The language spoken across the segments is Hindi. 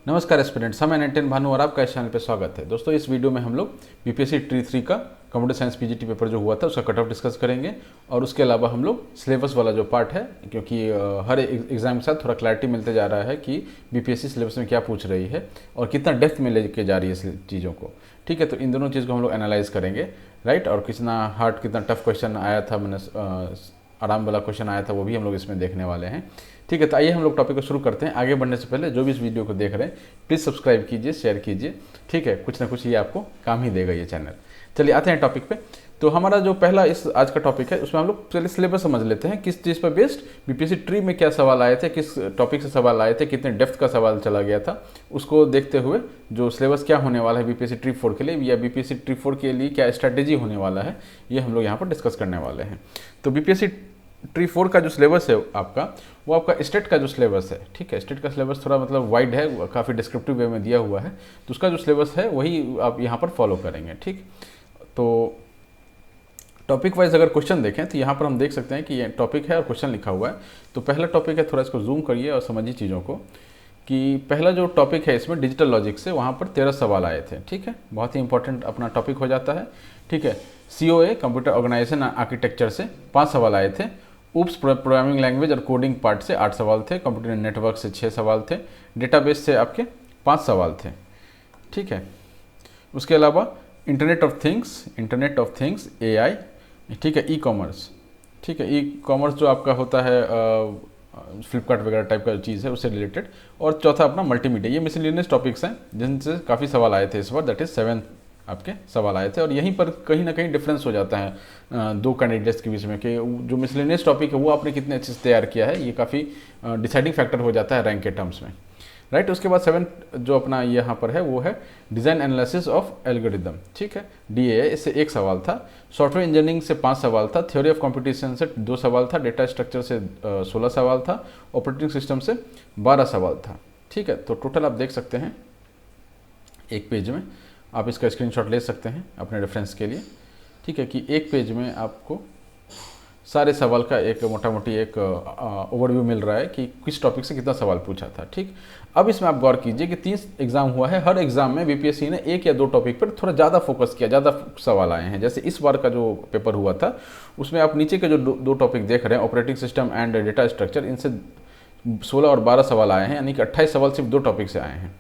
नमस्कार एस्पिरेंट्स, मैं नितिन भानु और आपका इस चैनल पे स्वागत है। दोस्तों, इस वीडियो में हम लोग बीपीएससी ट्री 3 का कंप्यूटर साइंस पीजीटी पेपर जो हुआ था उसका कट ऑफ डिस्कस करेंगे और उसके अलावा हम लोग सिलेबस वाला जो पार्ट है, क्योंकि हर एग्जाम के साथ थोड़ा क्लैरिटी मिलते जा रहा है कि बीपीएससी सिलेबस में क्या पूछ रही है और कितना डेप्थ में लेके जा रही है चीज़ों को। ठीक है, तो इन दोनों चीज़ को हम लोग एनालाइज करेंगे, राइट। और कितना हार्ड कितना टफ क्वेश्चन आया था, मैंने आराम वाला क्वेश्चन आया था, वो भी हम लोग इसमें देखने वाले हैं। ठीक है, तो आइए हम लोग टॉपिक को शुरू करते हैं। आगे बढ़ने से पहले जो भी इस वीडियो को देख रहे हैं प्लीज़ सब्सक्राइब कीजिए, शेयर कीजिए। ठीक है, कुछ ना कुछ ये आपको काम ही देगा ये चैनल। चलिए आते हैं टॉपिक पे। तो हमारा जो पहला इस आज का टॉपिक है उसमें हम लोग पहले सिलेबस समझ लेते हैं, किस चीज़ पर बेस्ड बीपीएससी ट्री में क्या सवाल आए थे, किस टॉपिक से सवाल आए थे, कितने डेप्थ का सवाल चला गया था, उसको देखते हुए जो सिलेबस क्या होने वाला है बीपीएससी ट्री 4 के लिए या बीपीएससी ट्री 4 के लिए क्या स्ट्रैटेजी होने वाला है, ये हम लोग यहाँ पर डिस्कस करने वाले हैं। तो बीपीएससी ट्री 4 का जो सिलेबस है आपका, वो आपका स्टेट का जो सिलेबस है, ठीक है। स्टेट का सिलेबस थोड़ा मतलब वाइड है, काफ़ी डिस्क्रिप्टिव वे में दिया हुआ है, तो उसका जो सिलेबस है वही आप यहाँ पर फॉलो करेंगे। ठीक, तो टॉपिक वाइज अगर क्वेश्चन देखें तो यहाँ पर हम देख सकते हैं कि ये टॉपिक है और क्वेश्चन लिखा हुआ है। तो पहला टॉपिक है, थोड़ा इसको जूम करिए और समझिए चीज़ों को, कि पहला जो टॉपिक है इसमें डिजिटल लॉजिक से, वहाँ पर 13 सवाल आए थे। ठीक है, बहुत ही इंपॉर्टेंट अपना टॉपिक हो जाता है। ठीक है, COA कंप्यूटर ऑर्गेनाइजेशन आर्किटेक्चर से 5 सवाल आए थे। उप्स प्रोग्रामिंग लैंग्वेज और कोडिंग पार्ट से 8 सवाल थे। कंप्यूटर नेटवर्क से 6 सवाल थे। डेटाबेस से आपके 5 सवाल थे। ठीक है, उसके अलावा इंटरनेट ऑफ थिंग्स AI, ठीक है, ई-कॉमर्स, ठीक है, ई-कॉमर्स जो आपका होता है फ्लिपकार्ट वगैरह टाइप का चीज़ है उससे रिलेटेड। और चौथा अपना मल्टीमीडिया। ये मिसलेनियस टॉपिक्स हैं जिनसे काफ़ी सवाल आए थे इस बार, दैट इज़ 7 आपके सवाल आए थे। और यहीं पर कहीं ना कहीं डिफरेंस हो जाता है दो कैंडिडेट्स के बीच में, कि जो मिसलेनियस टॉपिक है वो आपने कितने अच्छे से तैयार किया है, ये काफ़ी डिसाइडिंग फैक्टर हो जाता है रैंक के टर्म्स में, राइट। उसके बाद 7 जो अपना यहाँ पर है वो है डिज़ाइन एनालिसिस ऑफ एल्गोरिदम, ठीक है, DAA, इससे 1 सवाल था। सॉफ्टवेयर इंजीनियरिंग से 5 सवाल था। थ्योरी ऑफ कंप्यूटेशन से 2 सवाल था। डेटा स्ट्रक्चर से 16 सवाल था। ऑपरेटिंग सिस्टम से 12 सवाल था। ठीक है, तो टोटल आप देख सकते हैं एक पेज में, आप इसका स्क्रीनशॉट ले सकते हैं अपने रेफरेंस के लिए। ठीक है, कि एक पेज में आपको सारे सवाल का एक मोटा मोटी एक ओवरव्यू मिल रहा है कि किस टॉपिक से कितना सवाल पूछा था। ठीक, अब इसमें आप गौर कीजिए कि 3 एग्जाम हुआ है, हर एग्जाम में बीपीएससी ने 1 या 2 टॉपिक पर थोड़ा ज़्यादा फोकस किया, ज़्यादा सवाल आए हैं। जैसे इस बार का जो पेपर हुआ था उसमें आप नीचे के जो दो टॉपिक देख रहे हैं, operating system and data structure, इनसे 16 और 12 सवाल आए हैं, यानी कि 28 सवाल सिर्फ 2 टॉपिक से आए हैं।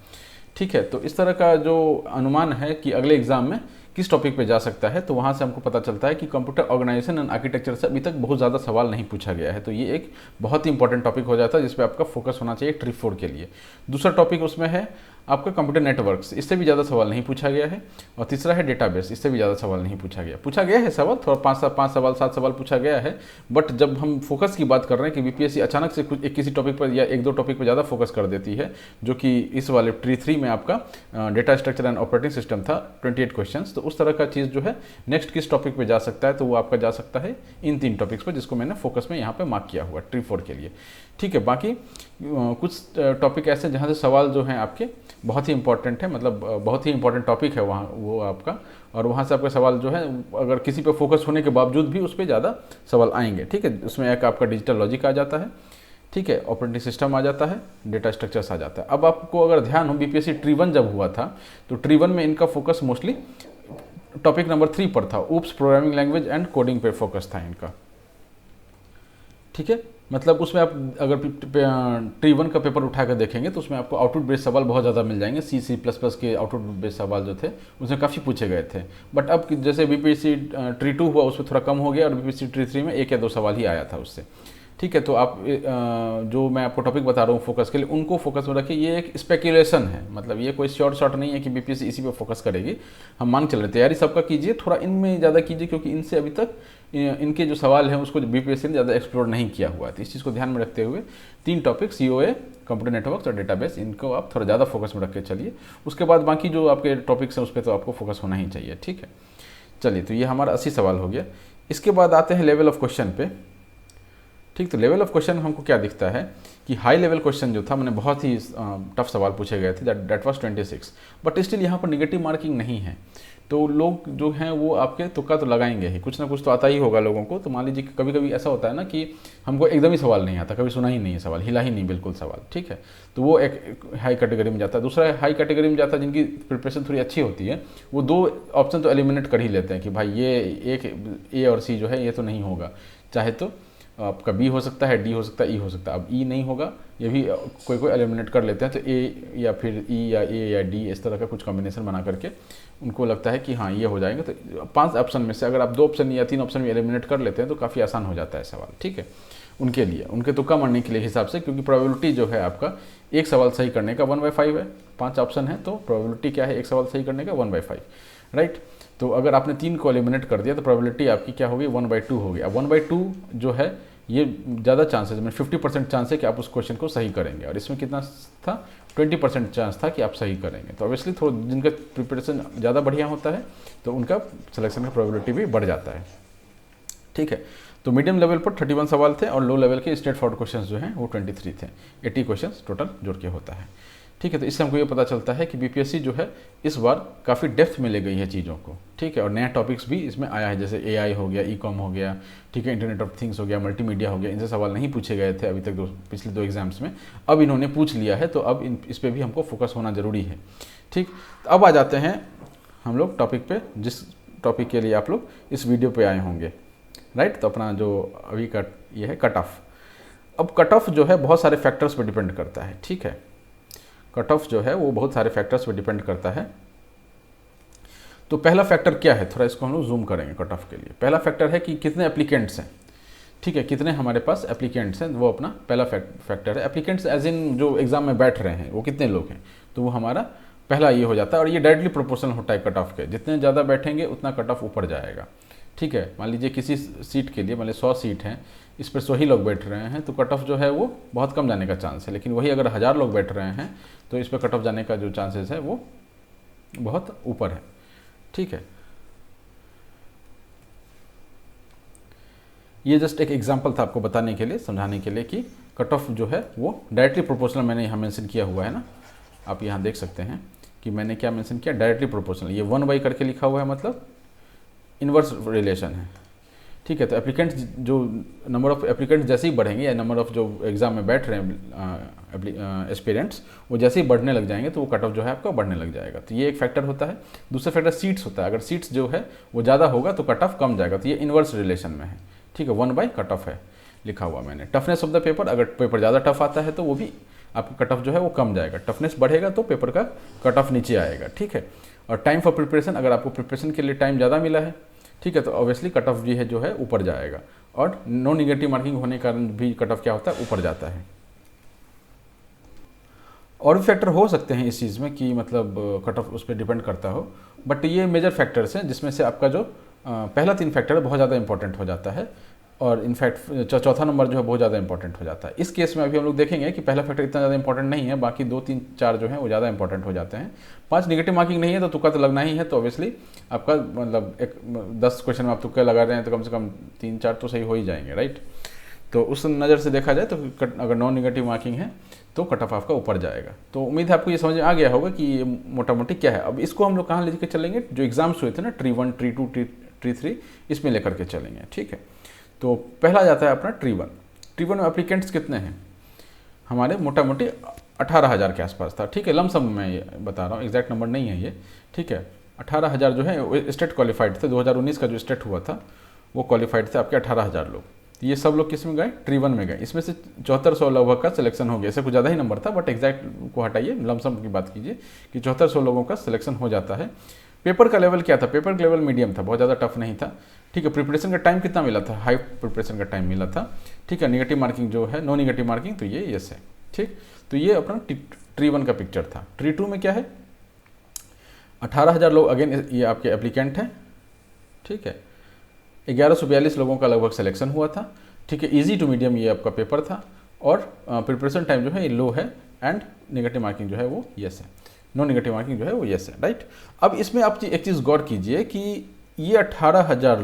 ठीक है, तो इस तरह का जो अनुमान है कि अगले एग्जाम में किस टॉपिक पे जा सकता है, तो वहाँ से हमको पता चलता है कि कंप्यूटर ऑर्गेनाइजेशन एंड आर्किटेक्चर से अभी तक बहुत ज़्यादा सवाल नहीं पूछा गया है। तो ये एक बहुत ही इंपॉर्टेंट टॉपिक हो जाता है जिस पे आपका फोकस होना चाहिए ट्री 4 के लिए। दूसरा टॉपिक उसमें है आपका कंप्यूटर नेटवर्क्स, इससे भी ज़्यादा सवाल नहीं पूछा गया है। और तीसरा है डेटाबेस, इससे भी ज़्यादा सवाल नहीं पूछा गया है सवाल, थोड़ा 5 सवाल 7 सवाल पूछा गया है। बट जब हम फोकस की बात कर रहे हैं कि बीपीएससी अचानक से कुछ किसी टॉपिक पर या 1-2 टॉपिक पर ज़्यादा फोकस कर देती है, जो कि इस वाले ट्री 3 में आपका data structure and operating system था 28 क्वेश्चन, तो उस तरह का चीज़ जो है नेक्स्ट किस टॉपिक पे जा सकता है, तो वो आपका जा सकता है इन 3 टॉपिक्स पर, जिसको मैंने फोकस में यहाँ पे मार्क किया हुआ ट्री 4 के लिए। ठीक है, बाकी कुछ टॉपिक ऐसे जहाँ से सवाल जो हैं आपके बहुत ही इंपॉर्टेंट है, मतलब बहुत ही इंपॉर्टेंट टॉपिक है वहाँ वो आपका, और वहाँ से आपके सवाल जो है अगर किसी पे फोकस होने के बावजूद भी उस पर ज़्यादा सवाल आएंगे। ठीक है, उसमें एक आपका डिजिटल लॉजिक आ जाता है, ठीक है, ऑपरेटिंग सिस्टम आ जाता है, डेटा स्ट्रक्चर्स आ जाता है। अब आपको अगर ध्यान हो, बीपीएससी ट्री 1 जब हुआ था तो ट्री 1 में इनका फोकस मोस्टली टॉपिक नंबर 3 पर था, उप्स प्रोग्रामिंग लैंग्वेज एंड कोडिंग पे फोकस था इनका। ठीक है, मतलब उसमें आप अगर ट्री 1 का पेपर उठा कर देखेंगे तो उसमें आपको आउटपुट बेस्ड सवाल बहुत ज़्यादा मिल जाएंगे। C++ के आउटपुट बेस्ड सवाल जो थे उसमें काफ़ी पूछे गए थे। बट अब जैसे बीपीएससी ट्री 2 हुआ उसमें थोड़ा कम हो गया और बीपीएससी ट्री 3 में 1 या 2 सवाल ही आया था उससे। ठीक है, तो आप जो मैं आपको टॉपिक बता रहा हूँ फोकस के लिए, उनको फोकस में रखिए। ये एक स्पेकुलेशन है, मतलब ये कोई श्योर शॉट नहीं है कि बीपीएससी इसी पे फोकस करेगी। हम मान चल रहे, तैयारी सबका कीजिए, थोड़ा इनमें ज़्यादा कीजिए, क्योंकि इनसे अभी तक इनके जो सवाल हैं उसको बीपीएससी ने ज़्यादा एक्सप्लोर नहीं किया हुआ है। तो इस चीज़ को ध्यान में रखते हुए 3 टॉपिक COA, कंप्यूटर नेटवर्क्स और डेटाबेस, इनको आप थोड़ा ज़्यादा फोकस में रख के चलिए। उसके बाद बाकी जो आपके टॉपिक्स हैं उस पर तो आपको फोकस होना ही चाहिए। ठीक है, चलिए, तो ये हमारा 80 सवाल हो गया। इसके बाद आते हैं लेवल ऑफ क्वेश्चन पे। ठीक, तो लेवल ऑफ क्वेश्चन हमको क्या दिखता है कि हाई लेवल क्वेश्चन जो था, मैंने बहुत ही टफ सवाल पूछे गए थे, दैट वाज 26, बट स्टिल यहाँ पर निगेटिव मार्किंग नहीं है। तो लोग जो हैं वो आपके तुक्का तो लगाएंगे ही, कुछ ना कुछ तो आता ही होगा लोगों को। तो मान लीजिए कि कभी कभी ऐसा होता है ना कि हमको एकदम ही सवाल नहीं आता, कभी सुना ही नहीं है सवाल, हिला ही नहीं बिल्कुल सवाल, ठीक है, तो वो एक हाई कैटेगरी में जाता है। दूसरा हाई कैटेगरी में जाता है जिनकी प्रिपरेशन थोड़ी अच्छी होती है, वो 2 ऑप्शन तो एलिमिनेट कर ही लेते हैं कि भाई ये एक ए और सी जो है ये तो नहीं होगा, चाहे तो आपका बी हो सकता है, डी हो सकता है, ई हो सकता है। अब ई नहीं होगा ये भी कोई कोई एलिमिनेट कर लेते हैं, तो ए या फिर ई या ए या डी इस तरह का कुछ कॉम्बिनेशन बना करके उनको लगता है कि हाँ ये हो जाएगा। तो 5 ऑप्शन में से अगर आप 2 ऑप्शन या 3 ऑप्शन में एलिमिनेट कर लेते हैं तो काफ़ी आसान हो जाता है सवाल, ठीक है, उनके लिए, उनके तुक्का मारने के लिए हिसाब से, क्योंकि प्रोबेबिलिटी जो है आपका एक सवाल सही करने का 1/5 है, 5 ऑप्शन है तो प्रोबेबिलिटी क्या है एक सवाल सही करने का 1/5, राइट। तो अगर आपने 3 को एलिमिनेट कर दिया तो प्रोबेबिलिटी आपकी क्या होगी 1/2 होगी। अब 1/2 जो है ये ज़्यादा चांसेस में 50% चांस है कि आप उस क्वेश्चन को सही करेंगे, और इसमें कितना था 20% चांस था कि आप सही करेंगे। तो ऑब्वियसली थोड़ा जिनका प्रिपरेशन ज़्यादा बढ़िया होता है तो उनका सिलेक्शन का प्रोबेबिलिटी भी बढ़ जाता है, ठीक है। तो मीडियम लेवल पर 31 सवाल थे और लो लेवल के स्ट्रेट फॉरवर्ड क्वेश्चंस जो हैं वो 23 थे, 80 क्वेश्चंस टोटल जोड़ के होता है, ठीक है। तो इससे हमको ये पता चलता है कि बीपीएससी जो है इस बार काफ़ी डेप्थ में ले गई है चीज़ों को, ठीक है, और नया टॉपिक्स भी इसमें आया है, जैसे एआई हो गया, ई कॉम हो गया, ठीक है, इंटरनेट ऑफ थिंग्स हो गया, मल्टीमीडिया हो गया। इनसे सवाल नहीं पूछे गए थे अभी तक पिछले 2 एग्जाम्स में, अब इन्होंने पूछ लिया है, तो अब इस पर भी हमको फोकस होना ज़रूरी है, ठीक। तो अब आ जाते हैं हम लोग टॉपिक पे, जिस टॉपिक के लिए आप लोग इस वीडियो पे आए होंगे, राइट। तो अपना जो अभी का ये है कट ऑफ। अब कट ऑफ जो है बहुत सारे फैक्टर्स पे डिपेंड करता है, ठीक है, कट ऑफ जो है वो बहुत सारे फैक्टर्स पे डिपेंड करता है। तो पहला फैक्टर क्या है, थोड़ा इसको हम लोग जूम करेंगे कट ऑफ के लिए। पहला फैक्टर है कि कितने एप्लीकेंट्स हैं, ठीक है, कितने हमारे पास एप्लीकेंट्स हैं, वो अपना पहला फैक्टर है। एप्लीकेंट्स एज इन जो एग्जाम में बैठ रहे हैं वो कितने लोग हैं, तो वो हमारा पहला ये हो जाता है, और ये डायरेक्टली प्रोपोर्शनल होता है कट ऑफ के, जितने ज़्यादा बैठेंगे उतना कट ऑफ ऊपर जाएगा, ठीक है। मान लीजिए किसी सीट के लिए, मान लीजिए 100 सीट हैं, इस पर 100 ही लोग बैठ रहे हैं तो कट ऑफ जो है वो बहुत कम जाने का चांस है। लेकिन वही अगर 1000 लोग बैठ रहे हैं तो इस पर कट ऑफ जाने का जो चांसेस है वो बहुत ऊपर है, ठीक है। ये जस्ट एक एग्जांपल था आपको बताने के लिए, समझाने के लिए कि कट ऑफ जो है वो डायरेक्टली प्रोपोर्शनल, मैंने यहाँ मेंशन किया हुआ है ना, आप यहाँ देख सकते हैं कि मैंने क्या मेंशन किया, डायरेक्टली प्रोपोर्शनल। ये 1/, करके लिखा हुआ है, मतलब इन्वर्स रिलेशन है, ठीक है। तो एप्लीकेंट्स जो नंबर ऑफ एप्लीकेंट्स जैसे ही बढ़ेंगे, या नंबर ऑफ जो एग्जाम में बैठ रहे हैं एस्पिरेंट्स वो जैसे ही बढ़ने लग जाएंगे तो वो कट ऑफ जो है आपका बढ़ने लग जाएगा। तो ये एक फैक्टर होता है। दूसरा फैक्टर सीट्स होता है, अगर सीट्स जो है वो ज़्यादा होगा तो कट ऑफ कम जाएगा, तो ये इन्वर्स रिलेशन में है, ठीक है। 1/, कट ऑफ है लिखा हुआ मैंने। टफनेस ऑफ द पेपर, अगर पेपर ज़्यादा टफ आता है तो वो भी आपका कट ऑफ जो है वो कम जाएगा, टफनेस बढ़ेगा तो पेपर का कट ऑफ नीचे आएगा, ठीक है। और टाइम फॉर प्रिपरेशन, अगर आपको प्रिपरेशन के लिए टाइम ज़्यादा मिला है, ठीक है, तो ऑब्वियसली कट ऑफ भी है जो है ऊपर जाएगा। और नो निगेटिव मार्किंग होने के कारण भी कट ऑफ क्या होता है, ऊपर जाता है। और भी फैक्टर हो सकते हैं इस चीज़ में कि मतलब कट ऑफ उस पर डिपेंड करता हो, बट ये मेजर फैक्टर्स हैं जिसमें से आपका जो पहला 3 फैक्टर है बहुत ज़्यादा इंपॉर्टेंट हो जाता है, और इनफैक्ट चौथा नंबर जो है बहुत ज़्यादा इंपॉर्टेंट हो जाता है। इस केस में अभी हम लोग देखेंगे कि पहला फैक्टर इतना ज़्यादा इंपॉर्टेंट नहीं है, बाकी 2, 3, 4 जो है वो ज़्यादा इंपॉर्टेंट हो जाते हैं। 5 निगेटिव मार्किंग नहीं है तो तुक्का तो लगना ही है, तो ऑब्वियसली आपका मतलब 10 क्वेश्चन में आप तुक्का लगा रहे हैं तो कम से कम 3-4 तो सही हो ही जाएंगे, राइट। तो उस नज़र से देखा जाए तो अगर नॉन निगेटिव मार्किंग है तो कट ऑफ आपका ऊपर जाएगा। तो उम्मीद है आपको ये समझ में आ गया होगा कि ये मोटा मोटी क्या है। अब इसको हम लोग कहाँ लेकर चलेंगे, जो एग्जाम्स हुए थे ना ट्री 1, ट्री 2, ट्री 3, इसमें लेकर के चलेंगे, ठीक है। तो पहला जाता है अपना ट्री 1। ट्री 1 में एप्लीकेंट्स कितने हैं हमारे, मोटा मोटी 18,000 के आसपास था, ठीक है। लमसम मैं बता रहा हूँ, एग्जैक्ट नंबर नहीं है ये, ठीक है। 18,000 जो है स्टेट क्वालिफाइड थे, 2019 का जो स्टेट हुआ था वो क्वालिफाइड थे आपके 18,000 लोग। ये सब लोग किस में गए, ट्री 1 में गए। इसमें से 7400 लगभग का सिलेक्शन हो गया, इससे कुछ ज़्यादा ही नंबर था, बट एग्जैक्ट को हटाइए, लमसम की बात कीजिए कि 7400 लोगों का सिलेक्शन हो जाता है। पेपर का लेवल क्या था, पेपर का लेवल मीडियम था, बहुत ज़्यादा टफ नहीं था, ठीक है। प्रिपरेशन का टाइम कितना मिला था, हाई प्रिपरेशन का टाइम मिला था, ठीक है। निगेटिव मार्किंग जो है, नो निगेटिव मार्किंग, तो ये यस है, ठीक। तो ये अपना ट्री 1 का पिक्चर था। ट्री 2 में क्या है, 18,000 लोग अगेन ये आपके एप्लीकेंट हैं, ठीक है। 1142 लोगों का लगभग सिलेक्शन हुआ था, ठीक है। ईजी टू मीडियम ये आपका पेपर था, और प्रिपरेशन टाइम जो है ये लो है, एंड निगेटिव मार्किंग जो है वो यस है, नो निगेटिव मार्किंग जो है वो यस है, राइट। अब इसमें आप एक चीज़ गौर कीजिए कि ये 18,000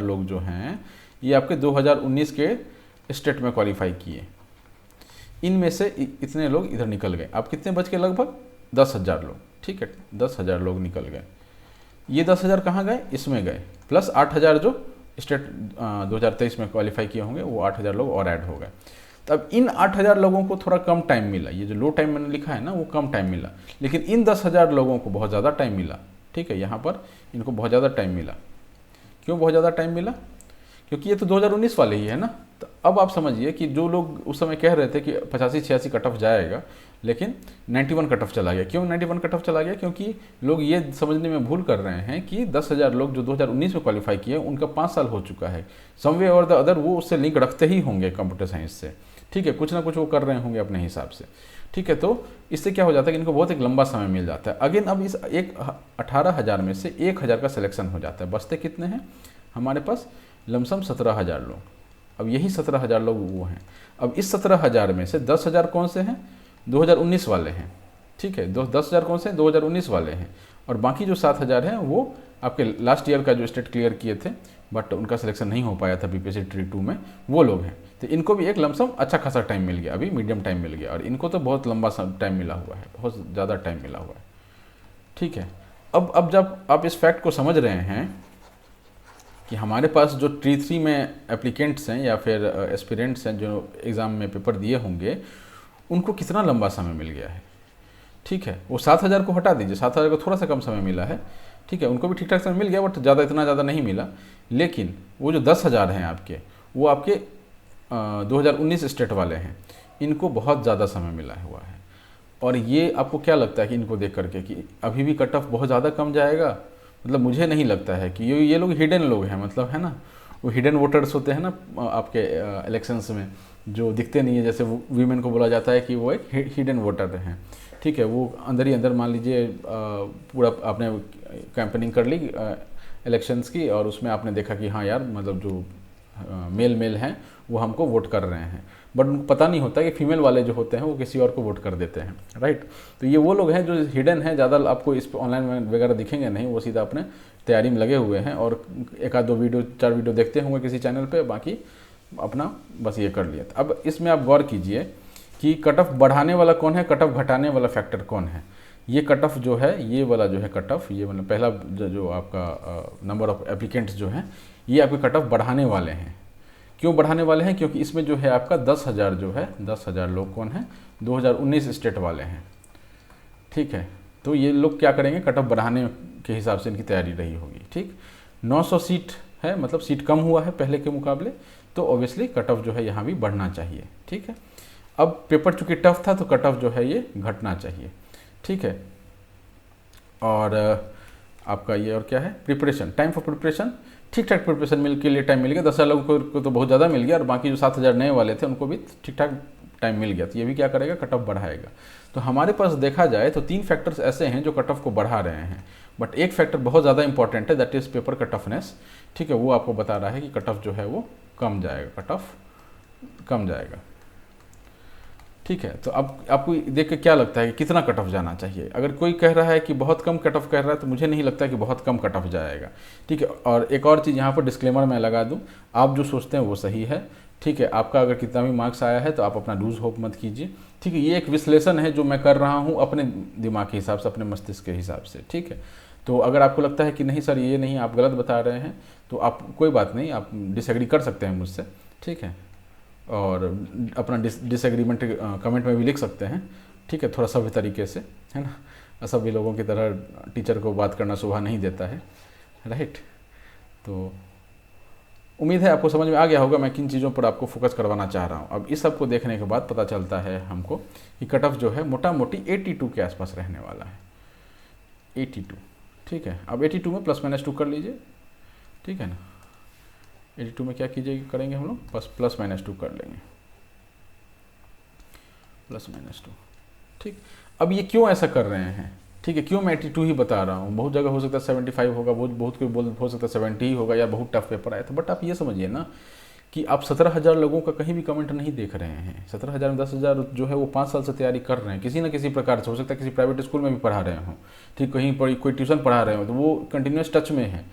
लोग जो हैं ये आपके 2019 के स्टेट में क्वालिफाई किए। इनमें से इतने लोग इधर निकल गए। अब कितने बच के लगभग 10,000 लोग, ठीक है, 10,000 लोग निकल गए। ये 10,000 कहाँ गए, इसमें गए, प्लस 8,000 जो स्टेट 2023 में क्वालिफाई किए होंगे, वो 8,000 लोग और ऐड हो गए। तब इन 8,000 लोगों को थोड़ा कम टाइम मिला, ये जो लो टाइम मैंने लिखा है ना, वो कम टाइम मिला, लेकिन इन 10,000 लोगों को बहुत ज़्यादा टाइम मिला, ठीक है, यहाँ पर इनको बहुत ज़्यादा टाइम मिला। क्यों बहुत ज़्यादा टाइम मिला, क्योंकि ये तो 2019 वाले ही है ना। तो अब आप समझिए कि जो लोग उस समय कह रहे थे कि 85-86 कट ऑफ जाएगा, लेकिन 91 कट ऑफ चला गया। क्यों 91 कट ऑफ चला गया, क्योंकि लोग ये समझने में भूल कर रहे हैं कि 10,000 लोग जो 2019 में क्वालिफाई किए, उनका 5 साल हो चुका है, समवे और द अदर वो उससे लिंक रखते ही होंगे कंप्यूटर साइंस से, ठीक है, कुछ ना कुछ वो कर रहे होंगे अपने हिसाब से, ठीक है। तो इससे क्या हो जाता है कि इनको बहुत एक लंबा समय मिल जाता है। अगेन अब इस 18,000 में से 1,000 का सिलेक्शन हो जाता है, बचते कितने हैं हमारे पास, लमसम 17,000 लोग। अब यही 17,000 लोग वो हैं। अब इस 17,000 में से 10,000 कौन से हैं, 2019 वाले हैं, ठीक है, 10,000 कौन से हैं, 2019 वाले हैं, और बाकी जो 7,000 हैं वो आपके लास्ट ईयर का जो स्टेट क्लियर किए थे, बट उनका सिलेक्शन नहीं हो पाया था बीपीएससी ट्री 2 में, वो लोग हैं। तो इनको भी एक लमसम अच्छा खासा टाइम मिल गया, अभी मीडियम टाइम मिल गया, और इनको तो बहुत लंबा टाइम मिला हुआ है, बहुत ज़्यादा टाइम मिला हुआ है, ठीक है। अब जब आप इस फैक्ट को समझ रहे हैं कि हमारे पास जो ट्री 3 में एप्लीकेंट्स हैं या फिर एस्पिरेंट्स हैं जो एग्ज़ाम में पेपर दिए होंगे, उनको कितना लंबा समय मिल गया है, ठीक है। वो 7,000 को हटा दीजिए, 7,000 को थोड़ा सा कम समय मिला है, ठीक है, उनको भी ठीक ठाक समय मिल गया, बट इतना ज़्यादा नहीं मिला। लेकिन वो जो 10,000 हैं आपके, वो आपके 2019 स्टेट वाले हैं, इनको बहुत ज़्यादा समय मिला हुआ है। और ये आपको क्या लगता है कि इनको देख करके कि अभी भी कट ऑफ बहुत ज़्यादा कम जाएगा, मतलब मुझे नहीं लगता है कि ये लोग हिडन लोग हैं, मतलब है ना, वो हिडन वोटर्स होते हैं ना आपके इलेक्शंस में, जो दिखते नहीं है, जैसे वीमेन को बोला जाता है कि वो एक हिडन वोटर हैं, ठीक है। वो अंदर ही अंदर मान लीजिए पूरा आपने कैंपेनिंग कर ली इलेक्शंस की, और उसमें आपने देखा कि हाँ यार, मतलब जो मेल हैं वो हमको वोट कर रहे हैं, बट उनको पता नहीं होता कि फीमेल वाले जो होते हैं वो किसी और को वोट कर देते हैं, राइट। तो ये वो लोग हैं जो हिडन हैं, ज़्यादा आपको इस पर ऑनलाइन वगैरह दिखेंगे नहीं, वो सीधा अपने तैयारी में लगे हुए हैं, और एक आध 4 वीडियो देखते होंगे किसी चैनल पे, बाकी अपना बस ये कर लिया। अब इसमें आप गौर कीजिए कि कट ऑफ बढ़ाने वाला कौन है, कट ऑफ घटाने वाला फैक्टर कौन है। ये कट ऑफ जो है, ये वाला जो है कट ऑफ, ये मतलब पहला जो आपका नंबर ऑफ एप्लीकेंट्स जो हैं, ये आपके कट ऑफ बढ़ाने वाले हैं। क्यों बढ़ाने वाले हैं, क्योंकि इसमें जो है आपका 10,000 जो है, 10,000 लोग कौन हैं, 2019 स्टेट वाले हैं, ठीक है। तो ये लोग क्या करेंगे, कट ऑफ बढ़ाने के हिसाब से इनकी तैयारी रही होगी, ठीक। 900 सीट है, मतलब सीट कम हुआ है पहले के मुकाबले, तो ऑब्वियसली कट ऑफ जो है यहाँ भी बढ़ना चाहिए, ठीक है। अब पेपर चूँकि टफ था, तो कट ऑफ जो है ये घटना चाहिए, ठीक है। और आपका ये और क्या है, प्रिपरेशन, टाइम फॉर प्रिपरेशन, ठीक ठाक प्रिपरेशन के लिए टाइम मिल गया। 10,000 लोगों को तो बहुत ज़्यादा मिल गया, और बाकी जो 7,000 नए वाले थे उनको भी ठीक ठाक टाइम मिल गया। तो ये भी क्या करेगा, कट ऑफ बढ़ाएगा। तो हमारे पास देखा जाए तो 3 फैक्टर्स ऐसे हैं जो कट ऑफ को बढ़ा रहे हैं, बट एक फैक्टर बहुत ज़्यादा इंपॉर्टेंट है, दैट इज़ पेपर का टफनेस, ठीक है। वो आपको बता रहा है कि कट ऑफ जो है वो कम जाएगा, कट ऑफ कम जाएगा, ठीक है। तो अब आपको देख के क्या लगता है कि कितना कट ऑफ जाना चाहिए। अगर कोई कह रहा है कि बहुत कम कट ऑफ कह रहा है, तो मुझे नहीं लगता कि बहुत कम कट ऑफ जाएगा, ठीक है। और एक और चीज़ यहाँ पर डिस्क्लेमर मैं लगा दूँ, आप जो सोचते हैं वो सही है, ठीक है। आपका अगर कितना भी मार्क्स आया है तो आप अपना लूज होप मत कीजिए, ठीक है। ये एक विश्लेषण है जो मैं कर रहा हूँ अपने दिमाग के हिसाब से, अपने मस्तिष्क के हिसाब से, ठीक है। तो अगर आपको लगता है कि नहीं सर ये नहीं, आप गलत बता रहे हैं, तो आप कोई बात नहीं, आप डिसएग्री कर सकते हैं मुझसे, ठीक है। और अपना डिसएग्रीमेंट कमेंट में भी लिख सकते हैं, ठीक है, थोड़ा सभ्य तरीके से, है ना। सभी लोगों की तरह टीचर को बात करना शोभा नहीं देता है, राइट। तो उम्मीद है आपको समझ में आ गया होगा मैं किन चीज़ों पर आपको फोकस करवाना चाह रहा हूँ। अब इस सब को देखने के बाद पता चलता है हमको कि कट ऑफ जो है मोटा मोटी 82 के आसपास रहने वाला है, 82, ठीक है। अब 82 में +-2 कर लीजिए, ठीक है ना। 82 में क्या करेंगे हम लोग, बस +-2 कर लेंगे, +-2, ठीक। अब ये क्यों ऐसा कर रहे हैं, ठीक है, क्यों मैं 82 ही बता रहा हूँ। बहुत जगह हो सकता है 75 होगा, बहुत कोई हो सकता है 70 ही होगा, या बहुत टफ पेपर आया था। बट आप ये समझिए ना कि आप 17,000 लोगों का कहीं भी कमेंट नहीं देख रहे हैं। 17,000 में 10,000 जो है वो 5 साल से तैयारी कर रहे हैं, किसी न किसी प्रकार से। हो सकता है किसी प्राइवेट स्कूल में भी पढ़ा रहे हों, ठीक, कहीं पर कोई ट्यूशन पढ़ा रहे हो, तो वो कंटिन्यूस टच में है,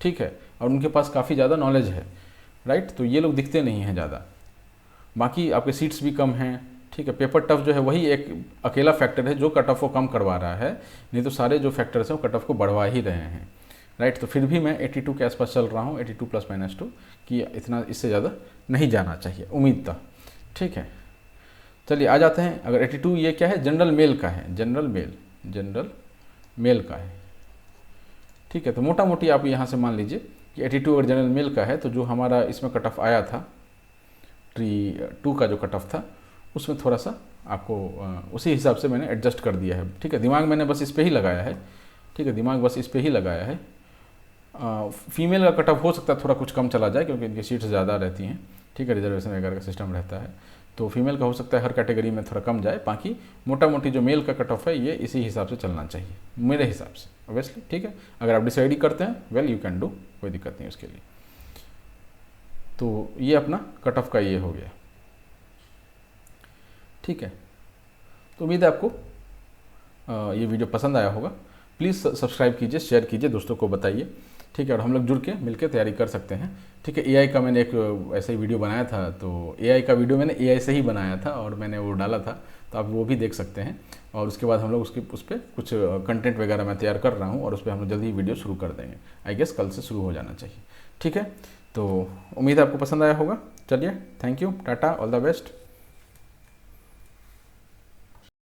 ठीक है, और उनके पास काफ़ी ज़्यादा नॉलेज है, राइट। तो ये लोग दिखते नहीं हैं ज़्यादा, बाकी आपके सीट्स भी कम हैं, ठीक है, पेपर टफ जो है वही एक अकेला फैक्टर है जो कट ऑफ को कम करवा रहा है, नहीं तो सारे जो फैक्टर्स हैं वो कट ऑफ को बढ़वा ही रहे हैं, राइट। तो फिर भी मैं 82 के आसपास चल रहा हूँ, 82 ±2 कि इतना, इससे ज़्यादा नहीं जाना चाहिए उम्मीद था, ठीक है। चलिए आ जाते हैं, अगर 82 ये क्या है, जनरल मेल का है, जनरल मेल का है, ठीक है। तो मोटा मोटी आप यहाँ से मान लीजिए कि 82 अगर जनरल मेल का है तो जो हमारा इसमें कट ऑफ आया था ट्री 2 का जो कट ऑफ था उसमें थोड़ा सा आपको उसी हिसाब से मैंने एडजस्ट कर दिया है, ठीक है। दिमाग मैंने बस इस पर ही लगाया है, ठीक है, दिमाग बस इस पर ही लगाया है। फीमेल का कट ऑफ हो सकता है थोड़ा कुछ कम चला जाए क्योंकि इनकी सीट्स ज़्यादा रहती हैं, ठीक है, रिजर्वेशन वगैरह का सिस्टम रहता है, तो फीमेल का हो सकता है हर कैटेगरी में थोड़ा कम जाए, बाकी मोटा मोटी जो मेल का कट ऑफ है ये इसी हिसाब से चलना चाहिए मेरे हिसाब से, ऑब्वियसली, ठीक है। अगर आप डिसाइड ही करते हैं वेल यू कैन डू, कोई दिक्कत नहीं उसके लिए। तो ये अपना कट ऑफ का ये हो गया, ठीक है। तो उम्मीद है आपको ये वीडियो पसंद आया होगा। प्लीज़ सब्सक्राइब कीजिए, शेयर कीजिए, दोस्तों को बताइए, ठीक है। और हम लोग जुड़ के मिलकर तैयारी कर सकते हैं, ठीक है। एआई का मैंने एक ऐसा ही वीडियो बनाया था, तो एआई का वीडियो मैंने एआई से ही बनाया था और मैंने वो डाला था, तो आप वो भी देख सकते हैं। और उसके बाद हम लोग उस पर कुछ कंटेंट वगैरह मैं तैयार कर रहा हूँ और उस पर हम लोग जल्दी ही वीडियो शुरू कर देंगे, आई गेस कल से शुरू हो जाना चाहिए, ठीक है। तो उम्मीद है आपको पसंद आया होगा। चलिए, thank you, Tata, all the best.